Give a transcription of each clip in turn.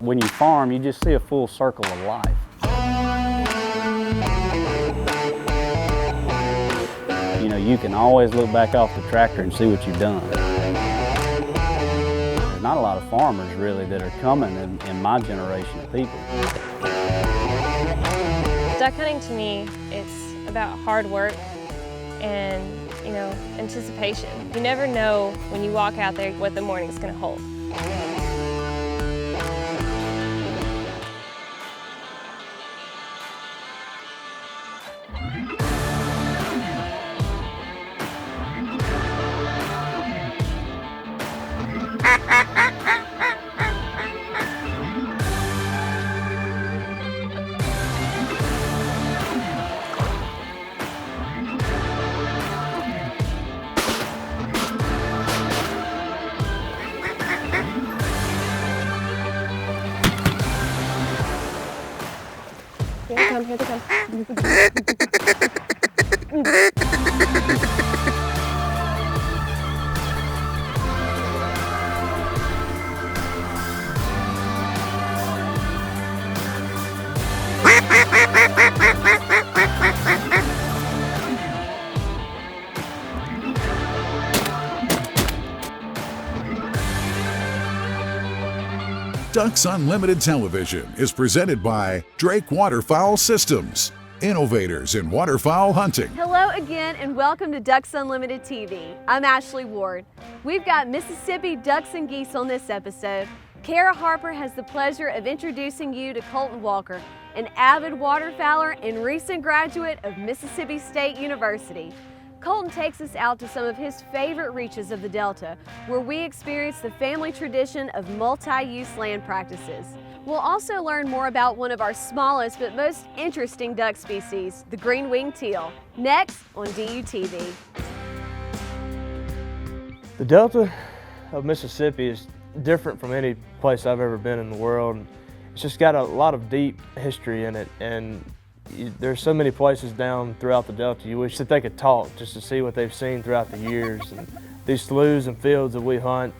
When you farm, you just see a full circle of life. You know, you can always look back off the tractor and see what you've done. There's not a lot of farmers really that are coming in my generation of people. Duck hunting to me, it's about hard work and, you know, anticipation. You never know when you walk out there what the morning's going to hold. Here they come, here they come. Ducks Unlimited Television is presented by Drake Waterfowl Systems, innovators in waterfowl hunting. Hello again and welcome to Ducks Unlimited TV. I'm Ashley Ward. We've got Mississippi ducks and geese on this episode. Cara Harper has the pleasure of introducing you to Colton Walker, an avid waterfowler and recent graduate of Mississippi State University. Colton takes us out to some of his favorite reaches of the Delta, where we experience the family tradition of multi-use land practices. We'll also learn more about one of our smallest but most interesting duck species, the green-winged teal, next on DUTV. The Delta of Mississippi is different from any place I've ever been in the world. It's just got a lot of deep history in it, and there's so many places down throughout the Delta you wish that they could talk just to see what they've seen throughout the years. And these sloughs and fields that we hunt,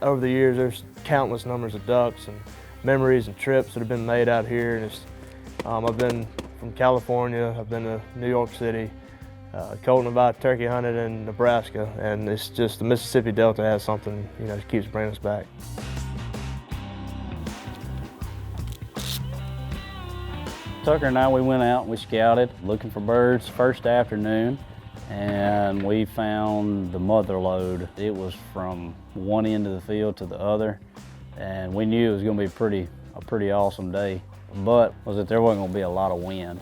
over the years there's countless numbers of ducks and memories and trips that have been made out here. And I've been from California, I've been to New York City, Colton and I turkey hunted in Nebraska, and it's just the Mississippi Delta has something, you know, that keeps bringing us back. Tucker and I, we went out and we scouted looking for birds first afternoon, and we found the mother lode. It was from one end of the field to the other, and we knew it was going to be a pretty awesome day, but was that there wasn't going to be a lot of wind.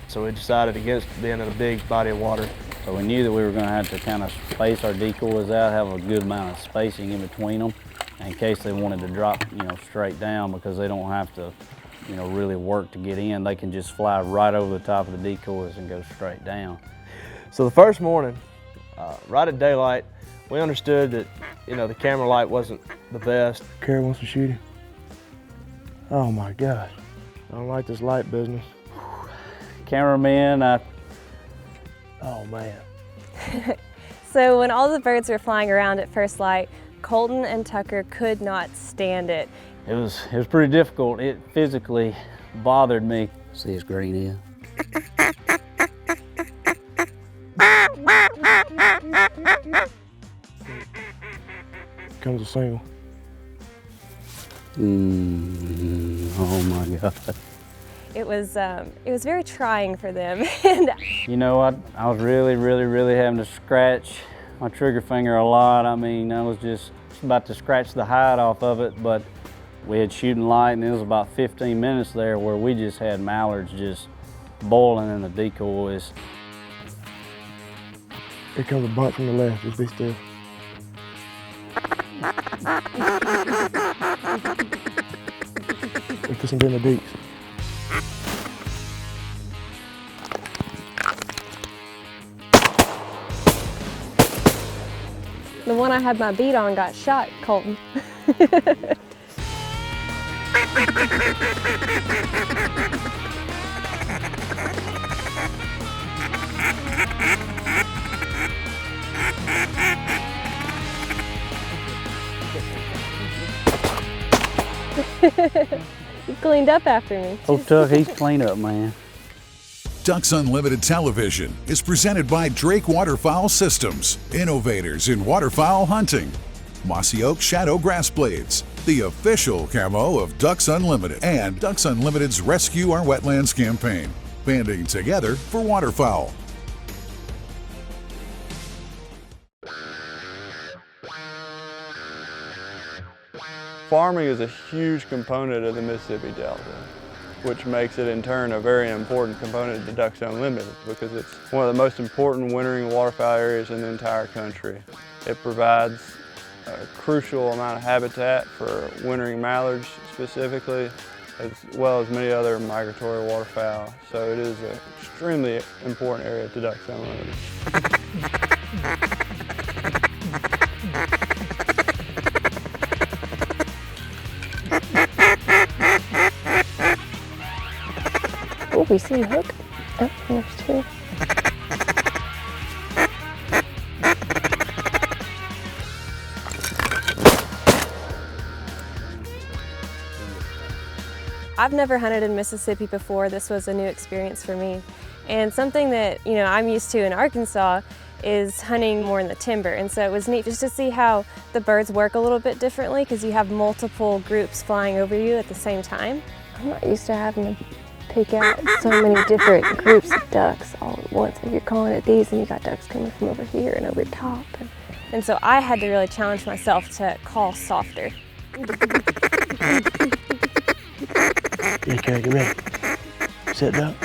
So we decided against being in a big body of water. So we knew that we were going to have to kind of space our decoys out, have a good amount of spacing in between them in case they wanted to drop, you know, straight down, because they don't have to, you know, really work to get in. They can just fly right over the top of the decoys and go straight down. So the first morning, right at daylight, we understood that, you know, the camera light wasn't the best. Cara wants to shoot him. Oh my gosh, I don't like this light business. Cameraman, oh man. So when all the birds were flying around at first light, Colton and Tucker could not stand it. It was pretty difficult. It physically bothered me. See his green ear? Comes a single. Oh my God. It was very trying for them. And you know, I was really having to scratch my trigger finger a lot. I mean, I was just about to scratch the hide off of it, but we had shooting light, and it was about 15 minutes there where we just had mallards just boiling in the decoys. Here comes a bunch from the left, just be still. Let's put some in the beaks. the one I had my bead on got shot, Colton. He cleaned up after me. Oh, Tuck, he's clean up, man. Ducks Unlimited Television is presented by Drake Waterfowl Systems, innovators in waterfowl hunting. Mossy Oak Shadow Grass Blades, the official camo of Ducks Unlimited, and Ducks Unlimited's Rescue Our Wetlands campaign, banding together for waterfowl. Farming is a huge component of the Mississippi Delta, which makes it in turn a very important component to Ducks Unlimited because it's one of the most important wintering waterfowl areas in the entire country. It provides a crucial amount of habitat for wintering mallards specifically, as well as many other migratory waterfowl. So it is an extremely important area to Ducks Unlimited. Oh, we see a hook. Oh, there's two. I've never hunted in Mississippi before. This was a new experience for me. And something that, I'm used to in Arkansas is hunting more in the timber. And so it was neat just to see how the birds work a little bit differently because you have multiple groups flying over you at the same time. I'm not used to having to pick out so many different groups of ducks all at once. Like you're calling it these and you got ducks coming from over here and over top. And so I had to really challenge myself to call softer. Yeah, Cara, get ready. Sit down.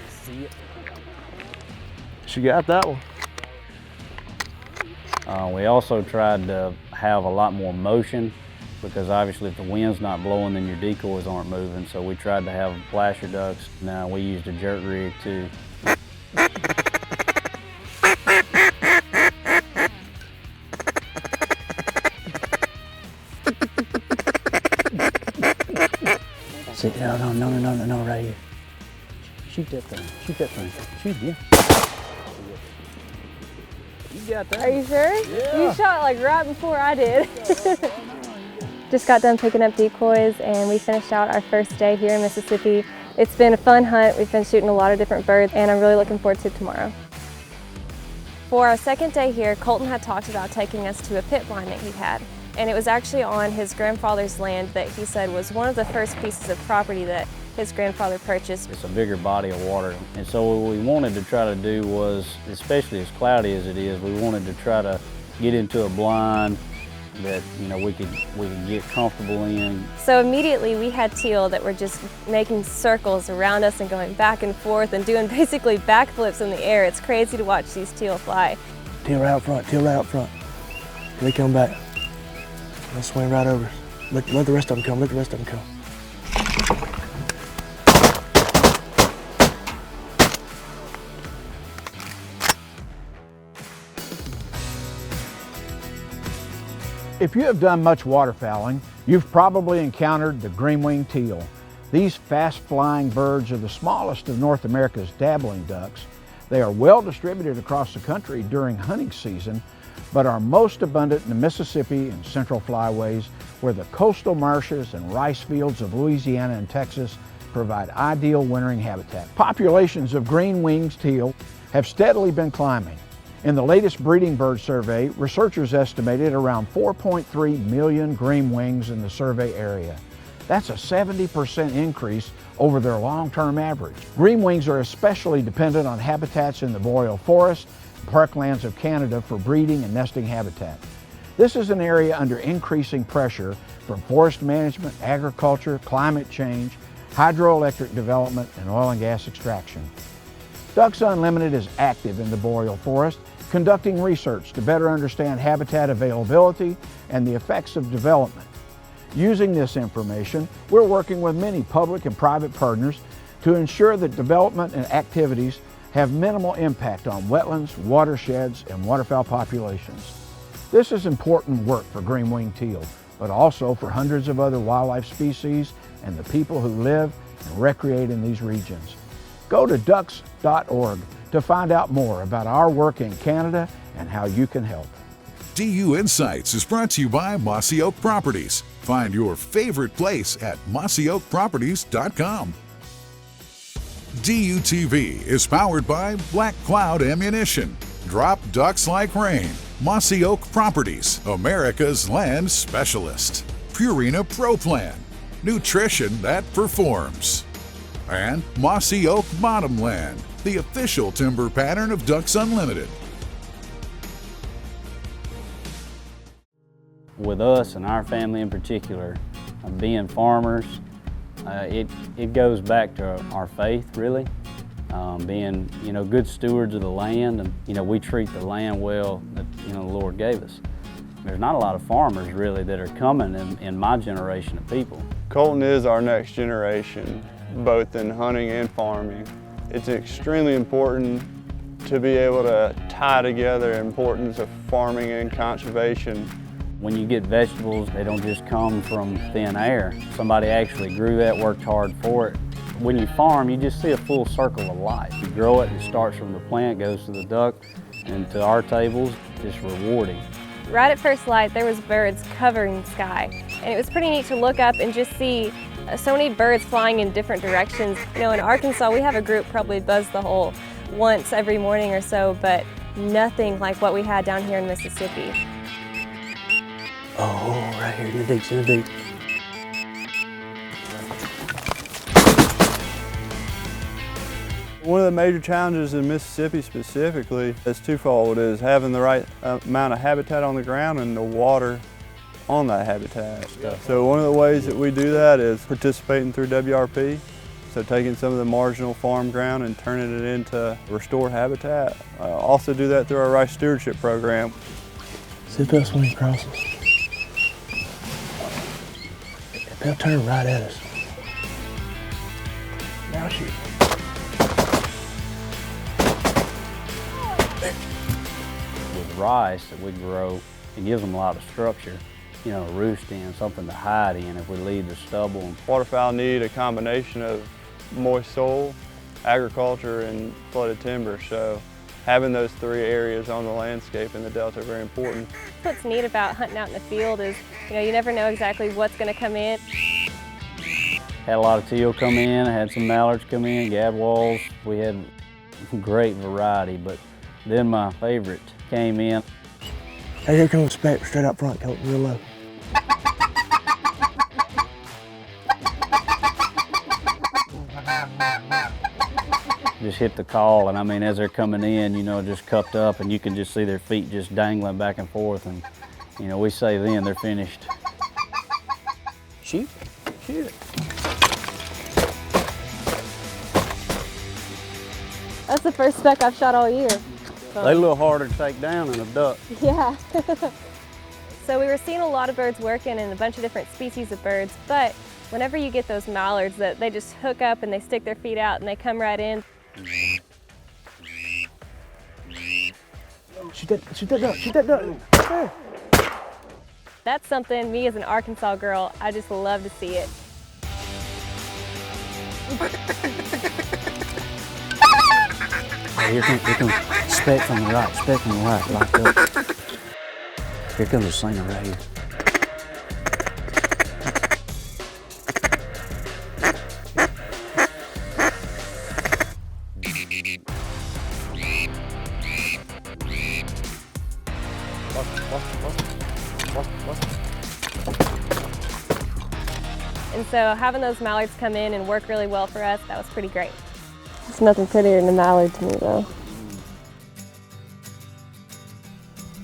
See it. She got that one. We also tried to have a lot more motion because obviously if the wind's not blowing then your decoys aren't moving, so we tried to have flasher ducks. Now we used a jerk rig too. Sit down. No, right here. Shoot that thing. Shoot, yeah. You got that. Are you sure? Yeah. You shot like right before I did. Just got done picking up decoys and we finished out our first day here in Mississippi. It's been a fun hunt. We've been shooting a lot of different birds and I'm really looking forward to tomorrow. For our second day here, Colton had talked about taking us to a pit blind that he had. And it was actually on his grandfather's land that he said was one of the first pieces of property that his grandfather purchased. It's a bigger body of water. And so what we wanted to try to do was, especially as cloudy as it is, we wanted to try to get into a blind that we could get comfortable in. So immediately we had teal that were just making circles around us and going back and forth and doing basically backflips in the air. It's crazy to watch these teal fly. Teal right out front. Here they come back. They'll swing right over. Let the rest of them come. If you have done much waterfowling, you've probably encountered the green-winged teal. These fast-flying birds are the smallest of North America's dabbling ducks. They are well distributed across the country during hunting season, but are most abundant in the Mississippi and Central Flyways, where the coastal marshes and rice fields of Louisiana and Texas provide ideal wintering habitat. Populations of green-winged teal have steadily been climbing. In the latest breeding bird survey, researchers estimated around 4.3 million green wings in the survey area. That's a 70% increase over their long-term average. Green wings are especially dependent on habitats in the boreal forest and parklands of Canada for breeding and nesting habitat. This is an area under increasing pressure from forest management, agriculture, climate change, hydroelectric development, and oil and gas extraction. Ducks Unlimited is active in the boreal forest, conducting research to better understand habitat availability and the effects of development. Using this information, we're working with many public and private partners to ensure that development and activities have minimal impact on wetlands, watersheds, and waterfowl populations. This is important work for green-winged teal, but also for hundreds of other wildlife species and the people who live and recreate in these regions. Go to ducks.org to find out more about our work in Canada and how you can help. DU Insights is brought to you by Mossy Oak Properties. Find your favorite place at mossyoakproperties.com. DUTV is powered by Black Cloud Ammunition. Drop ducks like rain. Mossy Oak Properties, America's land specialist. Purina Pro Plan, nutrition that performs. And Mossy Oak Bottomland, the official timber pattern of Ducks Unlimited. With us and our family in particular, being farmers, it goes back to our faith, really. Being, good stewards of the land, and, we treat the land well that, the Lord gave us. There's not a lot of farmers, really, that are coming in my generation of people. Colton is our next generation, both in hunting and farming. It's extremely important to be able to tie together the importance of farming and conservation. When you get vegetables, they don't just come from thin air. Somebody actually grew that, worked hard for it. When you farm, you just see a full circle of life. You grow it, it starts from the plant, goes to the duck, and to our tables, it's rewarding. Right at first light, there was birds covering the sky, and it was pretty neat to look up and just see so many birds flying in different directions. In Arkansas, we have a group probably buzz the hole once every morning or so, but nothing like what we had down here in Mississippi. Oh, right here in the deep, in the deep. One of the major challenges in Mississippi specifically is twofold, is having the right amount of habitat on the ground and the water on that habitat. So one of the ways that we do that is participating through WRP, so taking some of the marginal farm ground and turning it into restored habitat. Also do that through our rice stewardship program. See if they'll swing across us. They'll turn right at us. Now shoot. With rice that we grow, it gives them a lot of structure, a roost in, something to hide in if we leave the stubble. Waterfowl need a combination of moist soil, agriculture, and flooded timber, so having those three areas on the landscape in the Delta are very important. What's neat about hunting out in the field is, you never know exactly what's going to come in. Had a lot of teal come in, had some mallards come in, gadwalls. We had great variety, but then my favorite came in. Hey, here comes Speck straight up front, Colton, real low. Just hit the call, and as they're coming in, just cupped up, and you can just see their feet just dangling back and forth, and we say then they're finished. Shoot it. That's the first speck I've shot all year. They're a little harder to take down than a duck. Yeah. So we were seeing a lot of birds working and a bunch of different species of birds, but whenever you get those mallards that they just hook up and they stick their feet out and they come right in. Shoot that duck. There. That's something, me as an Arkansas girl, I just love to see it. Here comes Speck from the right, locked up. Here comes a singer right here. And so having those mallards come in and work really well for us, that was pretty great. There's nothing prettier than a mallard to me, though.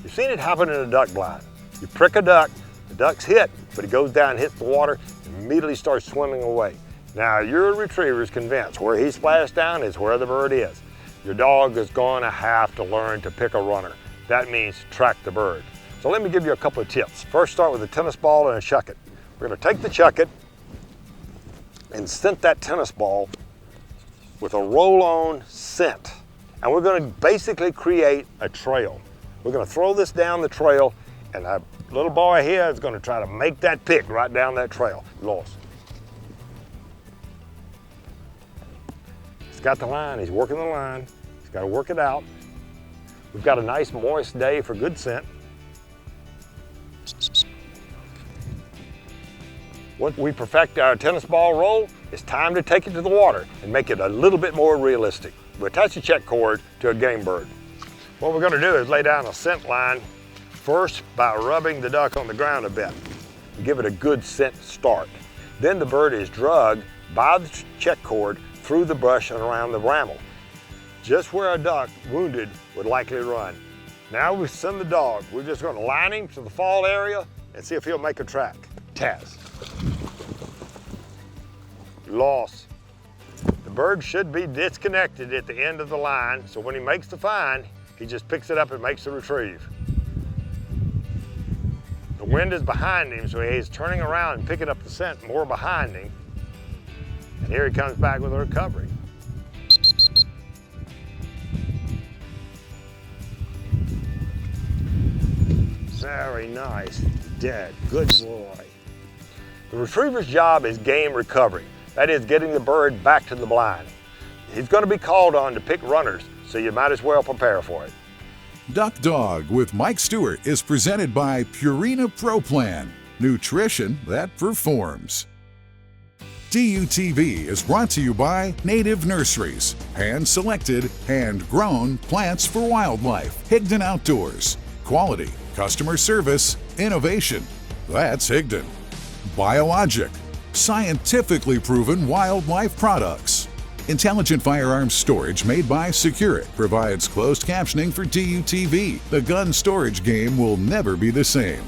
You've seen it happen in a duck blind. You prick a duck, the duck's hit, but it goes down, hits the water, and immediately starts swimming away. Now, your retriever is convinced where he splashed down is where the bird is. Your dog is going to have to learn to pick a runner. That means track the bird. So let me give you a couple of tips. First, start with a tennis ball and a chucket. We're going to take the chucket and scent that tennis ball with a roll-on scent. And we're going to basically create a trail. We're going to throw this down the trail, and that little boy here is going to try to make that pick right down that trail. Lost. He's got the line, he's working the line. He's Got to work it out. We've got a nice moist day for good scent. Once we perfect our tennis ball roll, it's time to take it to the water and make it a little bit more realistic. We attach a check cord to a game bird. What we're going to do is lay down a scent line first by rubbing the duck on the ground a bit and give it a good scent start. Then the bird is drugged by the check cord through the brush and around the rammel, just where a duck wounded would likely run. Now we send the dog. We're just going to line him to the fall area and see if he'll make a track. Taz. Loss. The bird should be disconnected at the end of the line, so when he makes the find, he just picks it up and makes the retrieve. The wind is behind him, so he's turning around and picking up the scent more behind him. And here he comes back with a recovery. Very nice. Dead. Good boy. The retriever's job is game recovery. That is getting the bird back to the blind. He's going to be called on to pick runners, so you might as well prepare for it. Duck Dog with Mike Stewart is presented by Purina Pro Plan, nutrition that performs. DUTV is brought to you by Native Nurseries, hand-selected, hand-grown plants for wildlife. Higdon Outdoors, quality, customer service, innovation. That's Higdon. Biologic, scientifically proven wildlife products. Intelligent firearms storage made by Secure-It provides closed captioning for DUTV. The gun storage game will never be the same.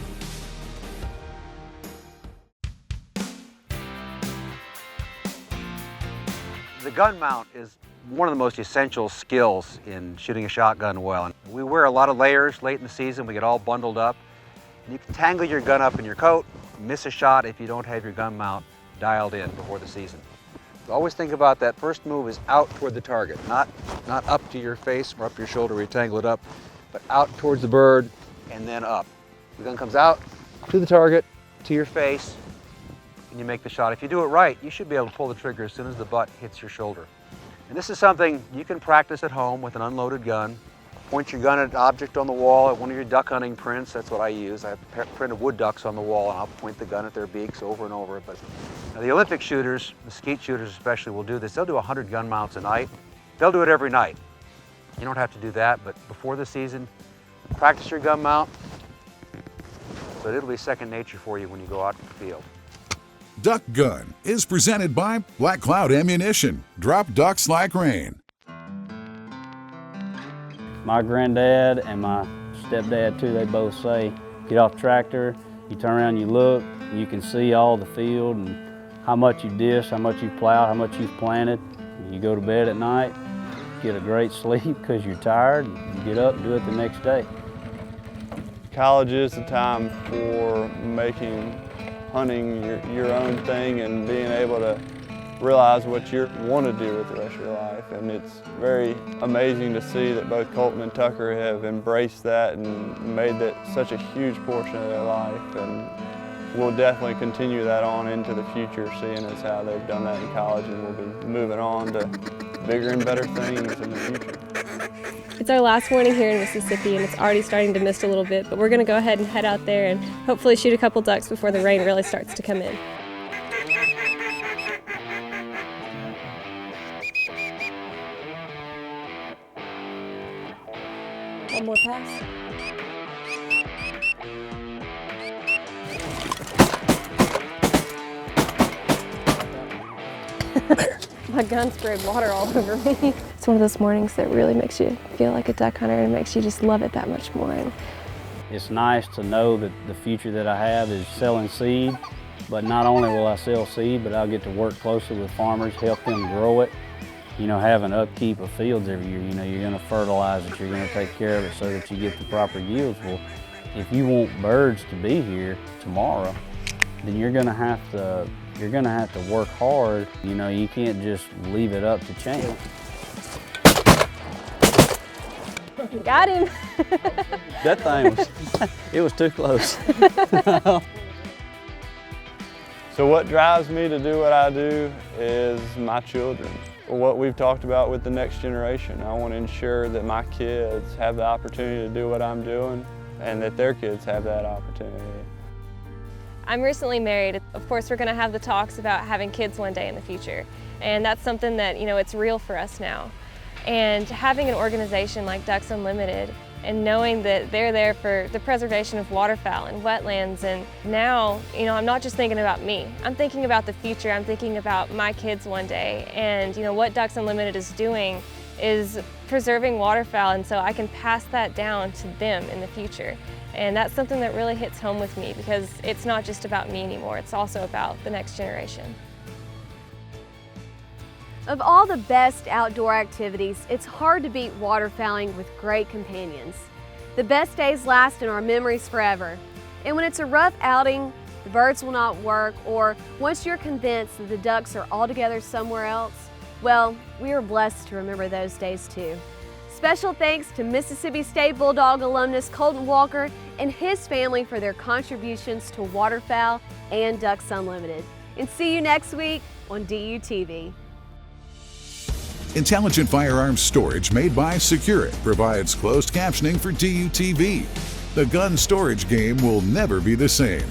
The gun mount is one of the most essential skills in shooting a shotgun well. We wear a lot of layers late in the season. We get all bundled up. And you can tangle your gun up in your coat, miss a shot if you don't have your gun mount dialed in before the season. So always think about that first move is out toward the target, not up to your face or up your shoulder where you tangle it up, but out towards the bird and then up. The gun comes out to the target, to your face, and you make the shot. If you do it right, you should be able to pull the trigger as soon as the butt hits your shoulder. And this is something you can practice at home with an unloaded gun. Point your gun at an object on the wall, at one of your duck hunting prints. That's what I use. I have printed wood ducks on the wall, and I'll point the gun at their beaks over and over. But now the Olympic shooters, the skeet shooters especially, will do this. They'll do 100 gun mounts a night. They'll do it every night. You don't have to do that, but before the season, practice your gun mount, but it'll be second nature for you when you go out in the field. Duck Gun is presented by Black Cloud Ammunition. Drop ducks like rain. My granddad and my stepdad too, they both say, get off the tractor, you turn around, you look, you can see all the field and how much you dished, how much you plowed, how much you've planted. You go to bed at night, get a great sleep because you're tired, you get up and do it the next day. College is the time for making hunting your own thing and being able to realize what you want to do with the rest of your life. And it's very amazing to see that both Colton and Tucker have embraced that and made that such a huge portion of their life. And we'll definitely continue that on into the future, seeing as how they've done that in college, and we'll be moving on to bigger and better things in the future. It's our last morning here in Mississippi, and it's already starting to mist a little bit, but we're going to go ahead and head out there and hopefully shoot a couple ducks before the rain really starts to come in. One more pass. My gun sprayed water all over me. It's one of those mornings that really makes you feel like a duck hunter and makes you just love it that much more. And it's nice to know that the future that I have is selling seed, but not only will I sell seed, but I'll get to work closely with farmers, help them grow it. You know, having upkeep of fields every year, you know, you're gonna fertilize it, you're gonna take care of it so that you get the proper yields. Well, if you want birds to be here tomorrow, then you're gonna have to work hard. You know, you can't just leave it up to chance. got him. That thing was, it was too close. So what drives me to do what I do is my children. what we've talked about with the next generation. I want to ensure that my kids have the opportunity to do what I'm doing and that their kids have that opportunity. I'm recently married. Of course, we're going to have the talks about having kids one day in the future. And that's something that, it's real for us now. And having an organization like Ducks Unlimited and knowing that they're there for the preservation of waterfowl and wetlands, and now, I'm not just thinking about me. I'm thinking about the future. I'm thinking about my kids one day. And, what Ducks Unlimited is doing is preserving waterfowl, and so I can pass that down to them in the future. And that's something that really hits home with me because it's not just about me anymore, it's also about the next generation. Of all the best outdoor activities, it's hard to beat waterfowling with great companions. The best days last in our memories forever. And when it's a rough outing, the birds will not work, or once you're convinced that the ducks are all together somewhere else, well, we are blessed to remember those days too. Special thanks to Mississippi State Bulldog alumnus Colton Walker and his family for their contributions to waterfowl and Ducks Unlimited. And see you next week on DUTV. Intelligent firearms storage made by Securit provides closed captioning for DUTV. The gun storage game will never be the same.